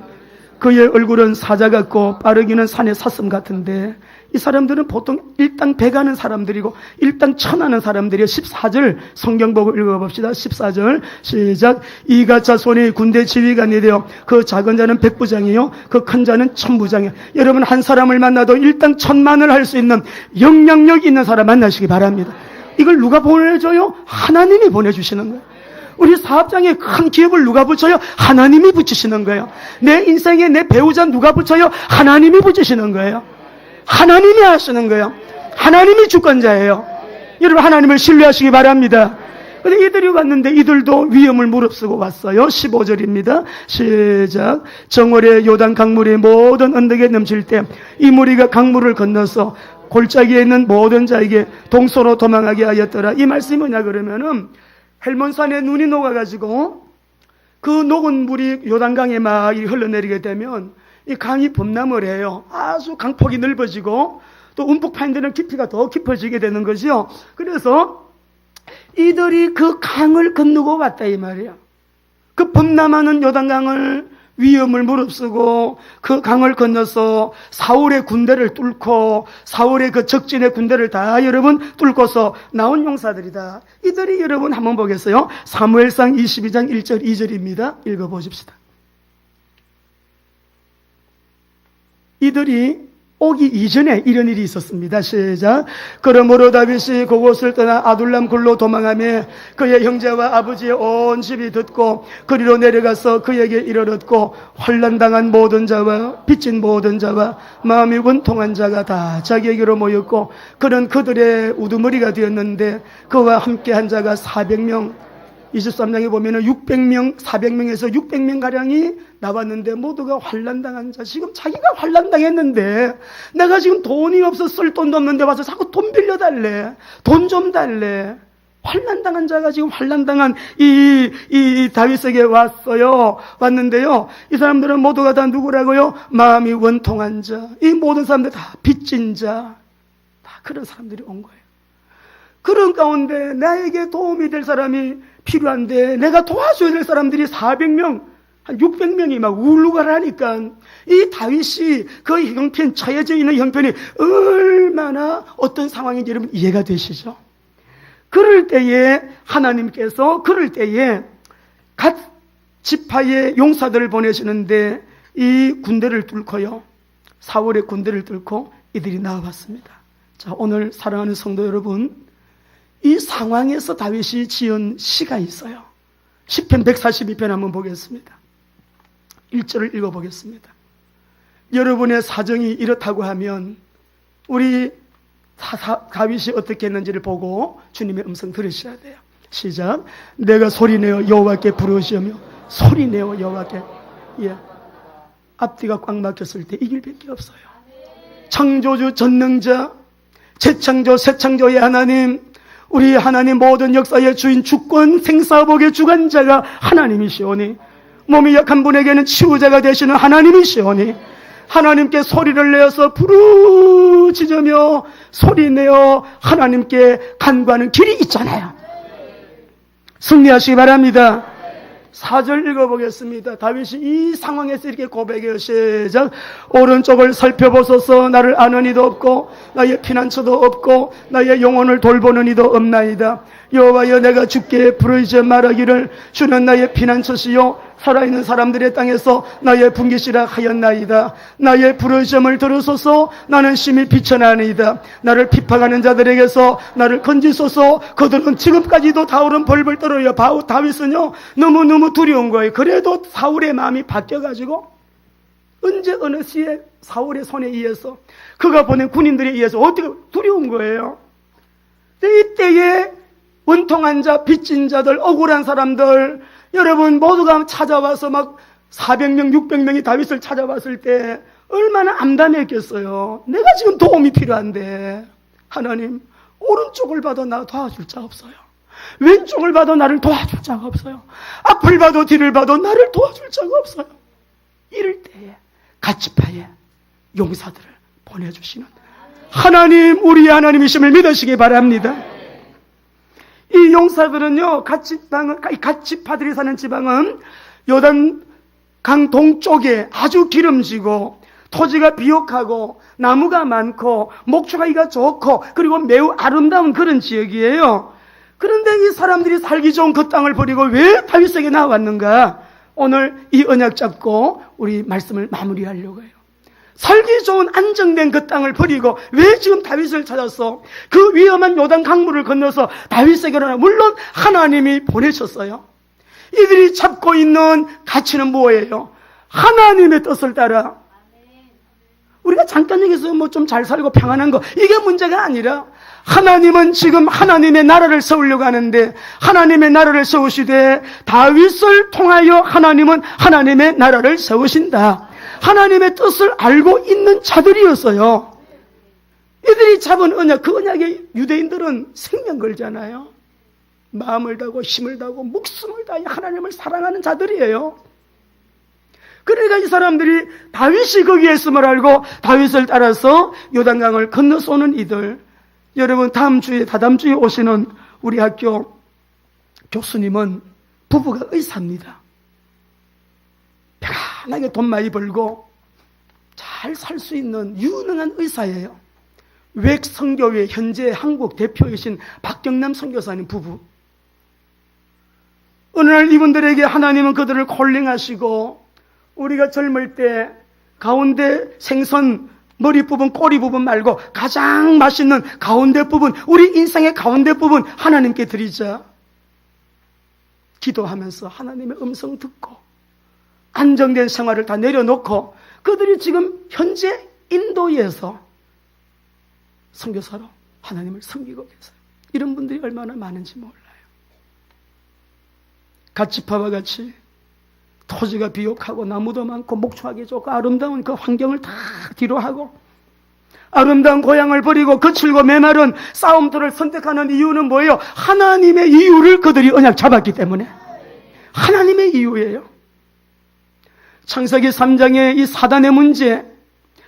A: 그의 얼굴은 사자 같고 빠르기는 산의 사슴 같은데, 이 사람들은 보통 일당 배가는 사람들이고 일당 천하는 사람들이에요. 14절 성경 보고 읽어봅시다. 14절 시작. 이가 자손이 군대 지휘관이 되어 그 작은 자는 백부장이요 그 큰 자는 천부장이요. 여러분, 한 사람을 만나도 일당 천만을 할 수 있는 영향력 있는 사람 만나시기 바랍니다. 이걸 누가 보내줘요? 하나님이 보내주시는 거예요. 우리 사업장에 큰 기업을 누가 붙여요? 하나님이 붙이시는 거예요. 내 인생에 내 배우자 누가 붙여요? 하나님이 붙이시는 거예요. 하나님이 하시는 거예요. 하나님이 주권자예요. 여러분, 하나님을 신뢰하시기 바랍니다. 근데 이들이 왔는데 이들도 위험을 무릅쓰고 왔어요. 15절입니다. 시작. 정월에 요단 강물이 모든 언덕에 넘칠 때 이 무리가 강물을 건너서 골짜기에 있는 모든 자에게 동서로 도망하게 하였더라. 이 말씀이 뭐냐 그러면은, 헬몬산에 눈이 녹아가지고 그 녹은 물이 요단강에 막 흘러내리게 되면 이 강이 범람을 해요. 아주 강폭이 넓어지고 또 움푹 파인 데는 깊이가 더 깊어지게 되는 거죠. 그래서 이들이 그 강을 건너고 왔다 이 말이에요. 그 범람하는 요단강을 위험을 무릅쓰고 그 강을 건너서 사울의 군대를 뚫고 사울의 그 적진의 군대를 다 여러분 뚫고서 나온 용사들이다. 이들이 여러분 한번 보겠어요. 사무엘상 22장 1절 2절입니다. 읽어보십시다. 이들이 오기 이전에 이런 일이 있었습니다. 시작. 그러므로 다윗이 그곳을 떠나 아둘람 굴로 도망하며 그의 형제와 아버지의 온 집이 듣고 그리로 내려가서 그에게 이르렀고, 환난당한 모든 자와 빚진 모든 자와 마음이 원통한 자가 다 자기에게로 모였고, 그는 그들의 우두머리가 되었는데 그와 함께 한 자가 400명, 23장에 보면은 600명, 400명에서 600명가량이 나왔는데 모두가 환난당한 자. 지금 자기가 환난당했는데 내가 지금 돈이 없어 쓸 돈도 없는데 와서 자꾸 돈 빌려달래. 돈 좀 달래. 환난당한 자가 지금 환난당한 이 다윗에게 왔어요. 왔는데요. 이 사람들은 모두가 다 누구라고요? 마음이 원통한 자. 이 모든 사람들 다 빚진 자. 다 그런 사람들이 온 거예요. 그런 가운데 나에게 도움이 될 사람이 필요한데 내가 도와줘야 될 사람들이 400명, 한 600명이 막 울루가라니까 이 다윗이 그 형편, 처해져 있는 형편이 얼마나 어떤 상황인지 여러분 이해가 되시죠? 그럴 때에 하나님께서 각 지파의 용사들을 보내시는데 이 군대를 뚫고요, 사울의 군대를 뚫고 이들이 나와봤습니다. 자, 오늘 사랑하는 성도 여러분, 이 상황에서 다윗이 지은 시가 있어요. 시편 142편 한번 보겠습니다. 1절을 읽어보겠습니다. 여러분의 사정이 이렇다고 하면 우리 다윗이 어떻게 했는지를 보고 주님의 음성 들으셔야 돼요. 시작. 내가 소리내어 여호와께 부르시며 소리내어 여호와께. 예. 앞뒤가 꽉 막혔을 때 이길 밖에 없어요. 창조주 전능자, 재창조 새창조의 하나님, 우리 하나님 모든 역사의 주인, 주권 생사복의 주관자가 하나님이시오니, 몸이 약한 분에게는 치유자가 되시는 하나님이시오니, 하나님께 소리를 내어서 부르짖으며 소리내어 하나님께 간구하는 길이 있잖아요. 승리하시기 바랍니다. 4절 읽어보겠습니다. 다윗이 이 상황에서 이렇게 고백해요. 시작. 오른쪽을 살펴보소서. 나를 아는 이도 없고 나의 피난처도 없고 나의 영혼을 돌보는 이도 없나이다. 여호와여, 내가 주께 부르짖어 말하기를 주는 나의 피난처시요 살아있는 사람들의 땅에서 나의 분깃이라 하였나이다. 나의 부르짖음을 들으소서. 나는 심히 비천하니이다. 나를 핍박하는 자들에게서 나를 건지소서. 그들은 지금까지도 다울은 벌벌 떨어요. 다윗은요 너무너무 두려운 거예요. 그래도 사울의 마음이 바뀌어가지고 언제 어느 시에 사울의 손에 의해서, 그가 보낸 군인들에 의해서 어떻게 두려운 거예요. 이때에 원통한 자, 빚진 자들, 억울한 사람들, 여러분 모두가 찾아와서 막 400명, 600명이 다윗을 찾아왔을 때 얼마나 암담했겠어요. 내가 지금 도움이 필요한데 하나님, 오른쪽을 봐도 나 도와줄 자 없어요. 왼쪽을 봐도 나를 도와줄 자가 없어요. 앞을 봐도 뒤를 봐도 나를 도와줄 자가 없어요. 이럴 때에 갓지파에 용사들을 보내주시는 하나님, 우리 하나님이심을 믿으시기 바랍니다. 이 용사들은요, 갓지파들이 사는 지방은 요단 강 동쪽에 아주 기름지고 토지가 비옥하고 나무가 많고 목축하기가 좋고 그리고 매우 아름다운 그런 지역이에요. 그런데 이 사람들이 살기 좋은 그 땅을 버리고 왜 다윗에게 나왔는가? 오늘 이 언약 잡고 우리 말씀을 마무리하려고 해요. 살기 좋은 안정된 그 땅을 버리고 왜 지금 다윗을 찾았어? 그 위험한 요단 강물을 건너서 다윗에게로 나. 물론 하나님이 보내셨어요. 이들이 잡고 있는 가치는 뭐예요? 하나님의 뜻을 따라. 우리가 잠깐 얘기해서 뭐 좀 잘 살고 평안한 거, 이게 문제가 아니라 하나님은 지금 하나님의 나라를 세우려고 하는데 하나님의 나라를 세우시되 다윗을 통하여 하나님은 하나님의 나라를 세우신다. 하나님의 뜻을 알고 있는 자들이었어요. 이들이 잡은 언약, 그 언약에 유대인들은 생명 걸잖아요. 마음을 다하고 힘을 다하고 목숨을 다해 하나님을 사랑하는 자들이에요. 그러니까 이 사람들이 다윗이 거기에 있음을 알고 다윗을 따라서 요단강을 건너서는 이들. 여러분, 다다음 주에 오시는 우리 학교 교수님은 부부가 의사입니다. 편안하게 돈 많이 벌고 잘 살 수 있는 유능한 의사예요. 외 선교회 현재 한국 대표이신 박경남 선교사님 부부. 어느 날 이분들에게 하나님은 그들을 콜링하시고 우리가 젊을 때 가운데 생선 머리 부분, 꼬리 부분 말고 가장 맛있는 가운데 부분, 우리 인생의 가운데 부분 하나님께 드리자. 기도하면서 하나님의 음성 듣고 안정된 생활을 다 내려놓고 그들이 지금 현재 인도에서 선교사로 하나님을 섬기고 계세요. 이런 분들이 얼마나 많은지 몰라요. 갓지파와 같이 토지가 비옥하고 나무도 많고 목축하기 좋고 아름다운 그 환경을 다 뒤로하고 아름다운 고향을 버리고 거칠고 메마른 싸움터를 선택하는 이유는 뭐예요? 하나님의 이유를 그들이 언약 잡았기 때문에. 하나님의 이유예요. 창세기 3장의 이 사단의 문제,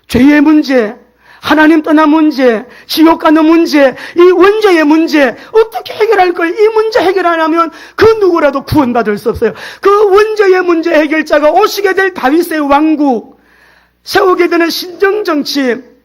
A: 죄의 문제, 하나님 떠난 문제, 지옥 가는 문제, 이 원죄의 문제 어떻게 해결할 거예요? 이 문제 해결 안 하면 그 누구라도 구원받을 수 없어요. 그 원죄의 문제 해결자가 오시게 될 다윗의 왕국, 세우게 되는 신정정치,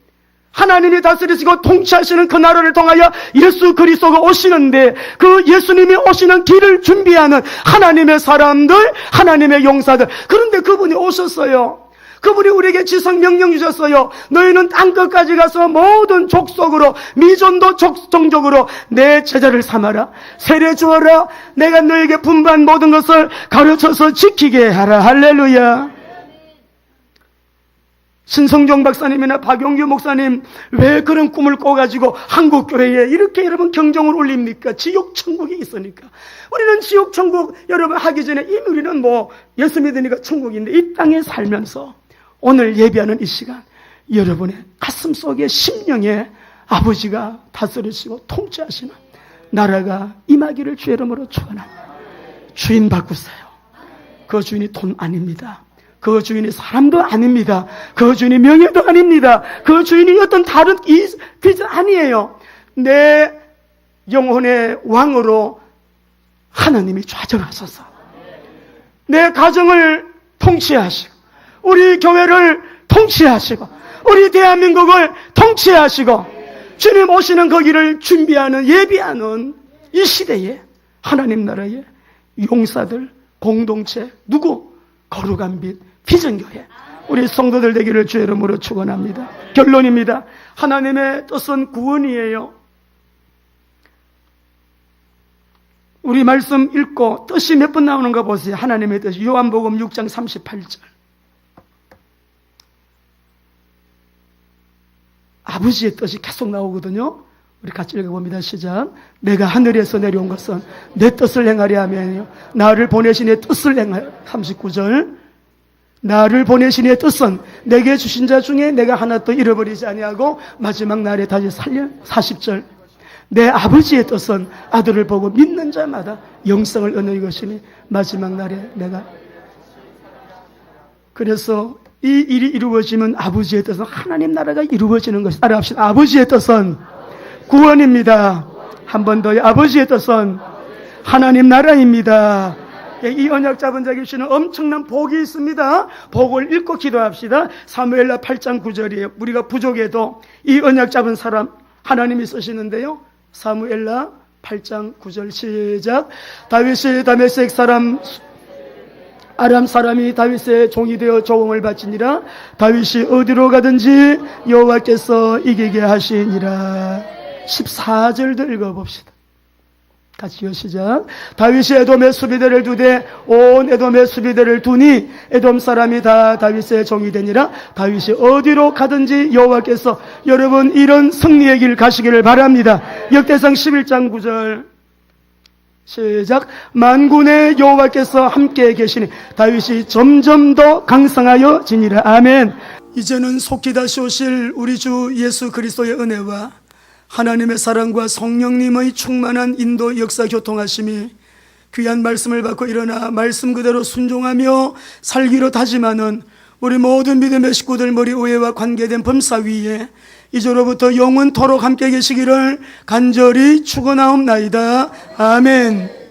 A: 하나님이 다스리시고 통치하시는 그 나라를 통하여 예수 그리스도가 오시는데 그 예수님이 오시는 길을 준비하는 하나님의 사람들, 하나님의 용사들. 그런데 그분이 오셨어요. 그분이 우리에게 지상 명령 주셨어요. 너희는 땅끝까지 가서 모든 족속으로 미존도 종족으로 내 제자를 삼아라. 세례 주어라. 내가 너에게 분부한 모든 것을 가르쳐서 지키게 하라. 할렐루야. 신성종 박사님이나 박용규 목사님 왜 그런 꿈을 꿔가지고 한국교회에 이렇게 여러분 경종을 울립니까? 지옥천국이 있으니까. 우리는 지옥천국 여러분 하기 전에 이미 우리는 뭐 예수 믿으니까 천국인데 이 땅에 살면서 오늘 예배하는 이 시간 여러분의 가슴 속에 심령에 아버지가 다스리시고 통치하시는 나라가 임하기를 주의 이름으로 축원합니다. 주인 바꾸세요. 그 주인이 돈 아닙니다. 그 주인이 사람도 아닙니다. 그 주인이 명예도 아닙니다. 그 주인이 어떤 다른 비전 아니에요. 내 영혼의 왕으로 하나님이 좌정하셔서 내 가정을 통치하시고 우리 교회를 통치하시고 우리 대한민국을 통치하시고 주님 오시는 거기를 준비하는 예비하는 이 시대에 하나님 나라의 용사들 공동체 누구? 거룩한 빛 비전교회 우리 성도들 되기를 주의 이름으로 축원합니다. 결론입니다. 하나님의 뜻은 구원이에요. 우리 말씀 읽고 뜻이 몇 번 나오는가 보세요. 하나님의 뜻 요한복음 6장 38절 아버지의 뜻이 계속 나오거든요. 우리 같이 읽어봅니다. 시작. 내가 하늘에서 내려온 것은 내 뜻을 행하려 하면요 나를 보내신 이의 뜻을 행하여 39절 나를 보내신 이의 뜻은 내게 주신 자 중에 내가 하나 또 잃어버리지 아니하고 마지막 날에 다시 살려 40절 내 아버지의 뜻은 아들을 보고 믿는 자마다 영생을 얻는 것이니 마지막 날에 내가. 그래서 이 일이 이루어지면 아버지의 뜻은 하나님 나라가 이루어지는 것이. 따라합시다. 아버지의 뜻은 구원입니다. 한 번 더요. 아버지의 뜻은 하나님 나라입니다. 이 언약 잡은 자에게 주시는 엄청난 복이 있습니다. 복을 읽고 기도합시다. 사무엘하 8장 9절이에요. 우리가 부족해도 이 언약 잡은 사람 하나님이 쓰시는데요. 사무엘하 8장 9절 시작. 다윗이 다메섹 사람 아람 사람이 다윗의 종이 되어 조공을 바치니라. 다윗이 어디로 가든지 여호와께서 이기게 하시니라. 14절도 읽어봅시다. 같이요. 시작. 다윗이 에돔의 수비대를 두되 온 에돔의 수비대를 두니 에돔 사람이 다 다윗의 종이 되니라. 다윗이 어디로 가든지 여호와께서. 여러분 이런 승리의 길 가시기를 바랍니다. 역대상 11장 9절 시작. 만군의 여호와께서 함께 계시니 다윗이 점점 더 강성하여 지니라. 아멘. 이제는 속히 다시 오실 우리 주 예수 그리스도의 은혜와 하나님의 사랑과 성령님의 충만한 인도 역사 교통하심이 귀한 말씀을 받고 일어나 말씀 그대로 순종하며 살기로 다짐하는 우리 모든 믿음의 식구들 머리 위에와 관계된 범사 위에 이제로부터 영원토록 함께 계시기를 간절히 축원하옵나이다. 아멘.